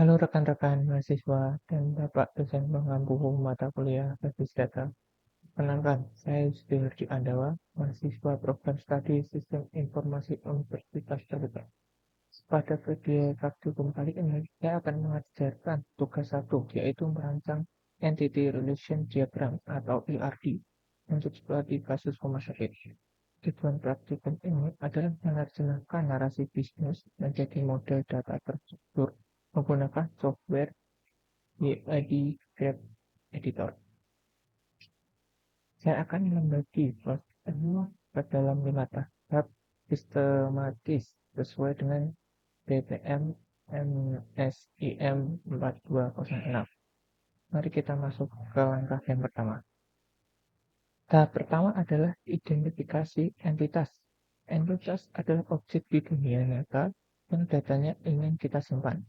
Halo rekan-rekan mahasiswa dan Bapak dosen pengampu mata kuliah Basis Data. Kenalkan, saya Yusril Andawa, mahasiswa program studi Sistem Informasi Universitas Terbuka. Pada video praktikum kali ini, saya akan mengajarkan tugas satu, yaitu merancang Entity Relation Diagram atau ERD untuk studi kasus rumah sakit. Tujuan praktikum ini adalah menerjemahkan narasi bisnis menjadi model data terstruktur menggunakan software YID Graph Editor. Saya akan membagi proses ke dalam 5 tahap sistematis sesuai dengan BPM MSIM 4206. Mari kita masuk ke langkah yang pertama. Tahap pertama adalah identifikasi entitas. Entitas adalah objek di dunia nyata yang datanya ingin kita simpan.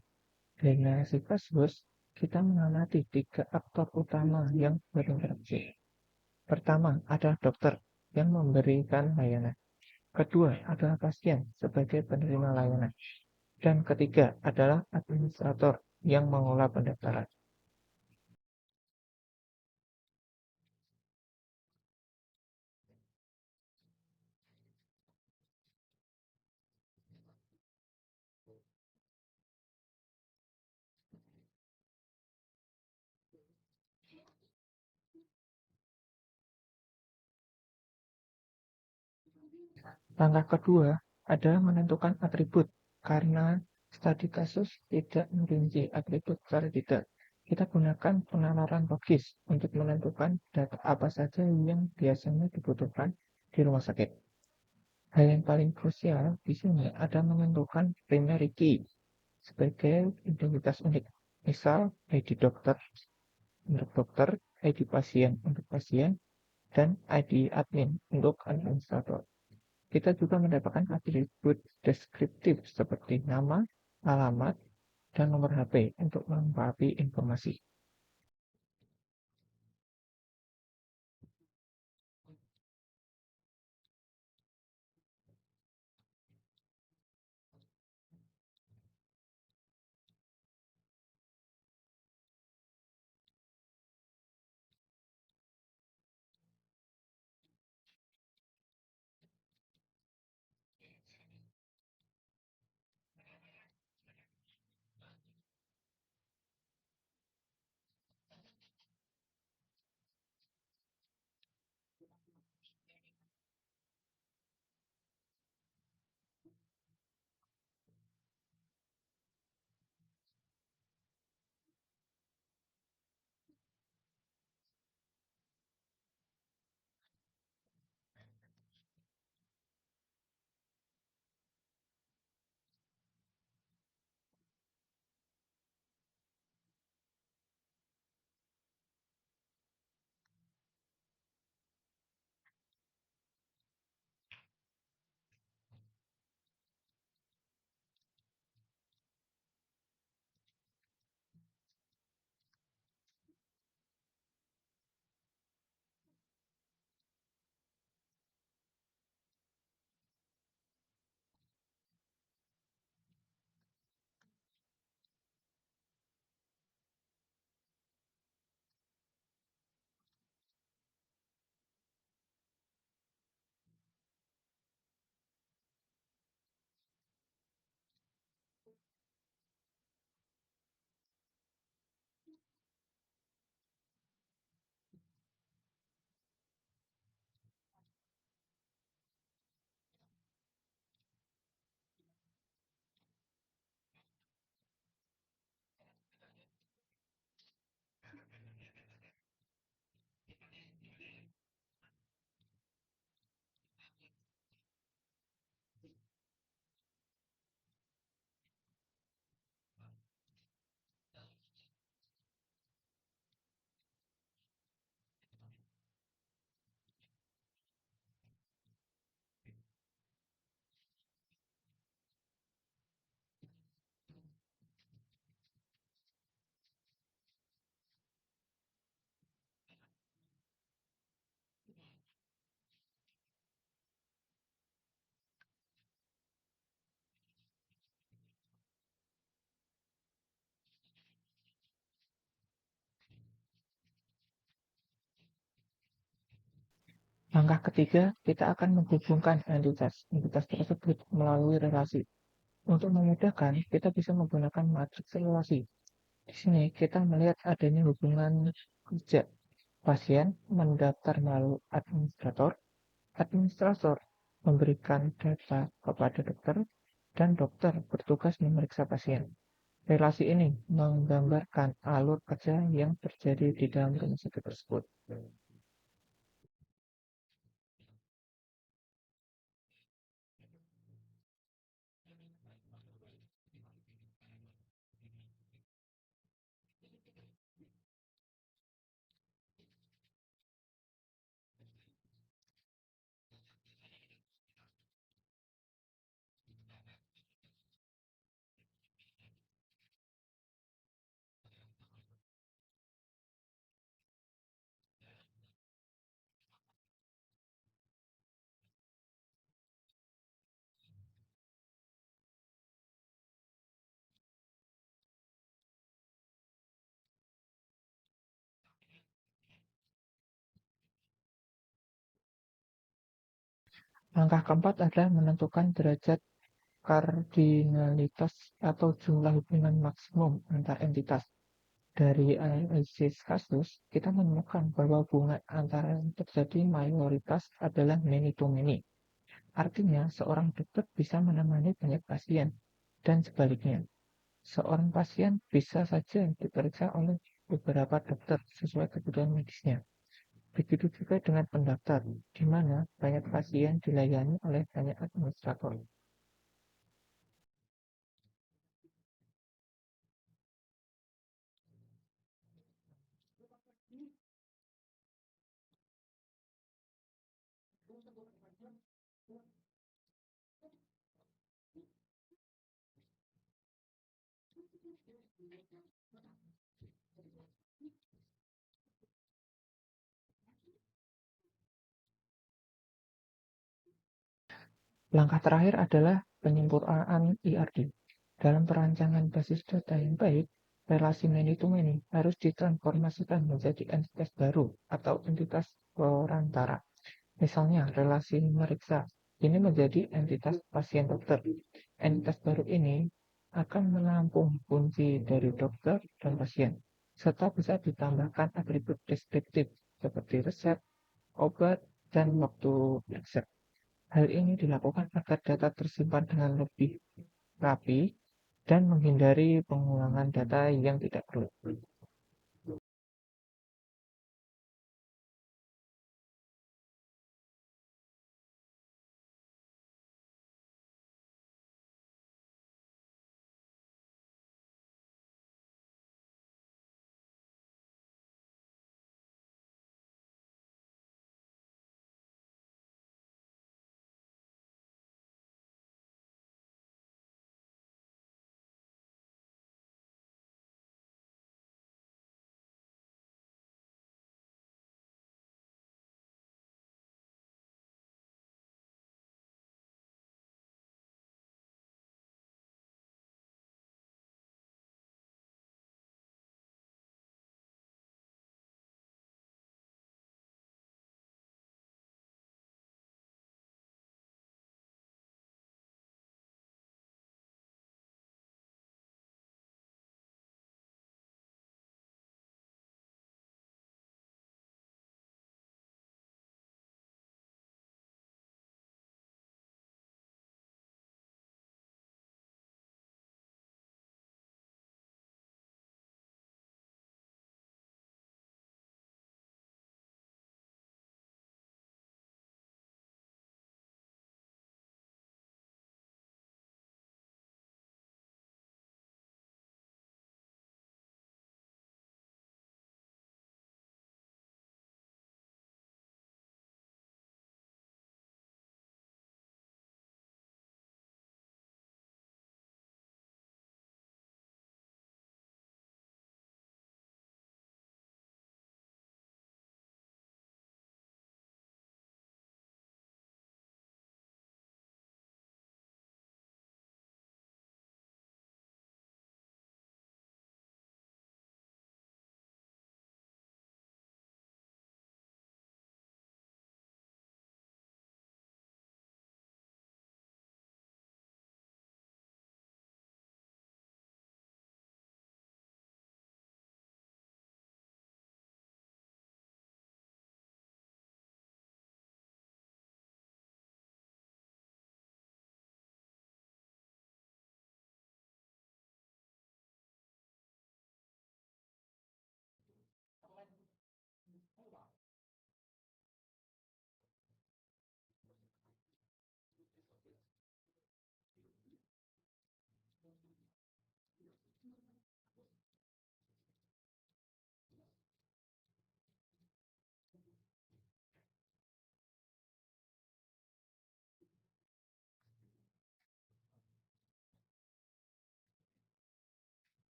Dengan kasus, kita mengamati 3 aktor utama yang berinteraksi. Pertama adalah dokter yang memberikan layanan. Kedua adalah pasien sebagai penerima layanan. Dan ketiga adalah administrator yang mengolah pendaftaran. Langkah kedua adalah menentukan atribut, karena studi kasus tidak merinci atribut secara detail. Kita gunakan penalaran logis untuk menentukan data apa saja yang biasanya dibutuhkan di rumah sakit. Hal yang paling krusial di sini ada menentukan primary key sebagai identitas unik. Misal ID dokter untuk dokter, ID pasien untuk pasien, dan ID admin untuk administrator. Kita juga mendapatkan atribut deskriptif seperti nama, alamat, dan nomor HP untuk melengkapi informasi. Langkah ketiga, kita akan menghubungkan entitas tersebut melalui relasi. Untuk memudahkan, kita bisa menggunakan matriks relasi. Di sini kita melihat adanya hubungan kerja. Pasien mendaftar melalui administrator, administrator memberikan data kepada dokter, dan dokter bertugas memeriksa pasien. Relasi ini menggambarkan alur kerja yang terjadi di dalam rumah sakit tersebut. Langkah keempat adalah menentukan derajat kardinalitas atau jumlah hubungan maksimum antar entitas. Dari analisis kasus, kita menemukan bahwa hubungan antara yang terjadi mayoritas adalah many to many. Artinya, seorang dokter bisa menemani banyak pasien, dan sebaliknya. Seorang pasien bisa saja diperiksa oleh beberapa dokter sesuai kebutuhan medisnya. Begitu juga dengan pendaftar, di mana banyak pasien dilayani oleh banyak administrator. Langkah terakhir adalah penyempurnaan IRD. Dalam perancangan basis data yang baik, relasi many-to-many harus ditransformasikan menjadi entitas baru atau entitas perantara. Misalnya, relasi meriksa ini menjadi entitas pasien dokter. Entitas baru ini akan menampung kunci dari dokter dan pasien, serta bisa ditambahkan atribut deskriptif seperti resep, obat, dan waktu periksa. Hal ini dilakukan agar data tersimpan dengan lebih rapi dan menghindari pengulangan data yang tidak perlu.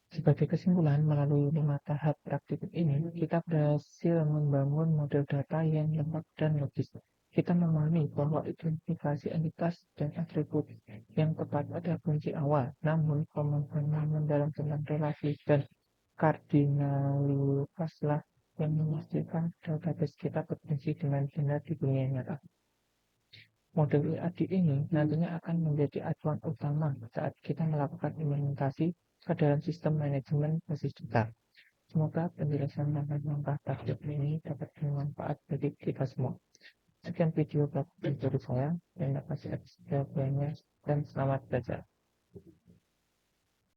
Sebagai kesimpulan, melalui 5 tahap praktik ini, kita berhasil membangun model data yang lengkap dan logis. Kita memahami bahwa identifikasi entitas dan atribut yang tepat adalah kunci awal, namun pemahaman mendalam tentang relasi dan kardinalitaslah yang memastikan database kita berfungsi dengan benar di dunia nyata. Model IAD ini nantinya akan menjadi acuan utama saat kita melakukan implementasi ke dalam sistem manajemen basis data. Semoga penjelasan tentang langkah praktik ini dapat bermanfaat bagi kita semua. Sekian video dari saya. Terima kasih atas perhatiannya dan selamat belajar.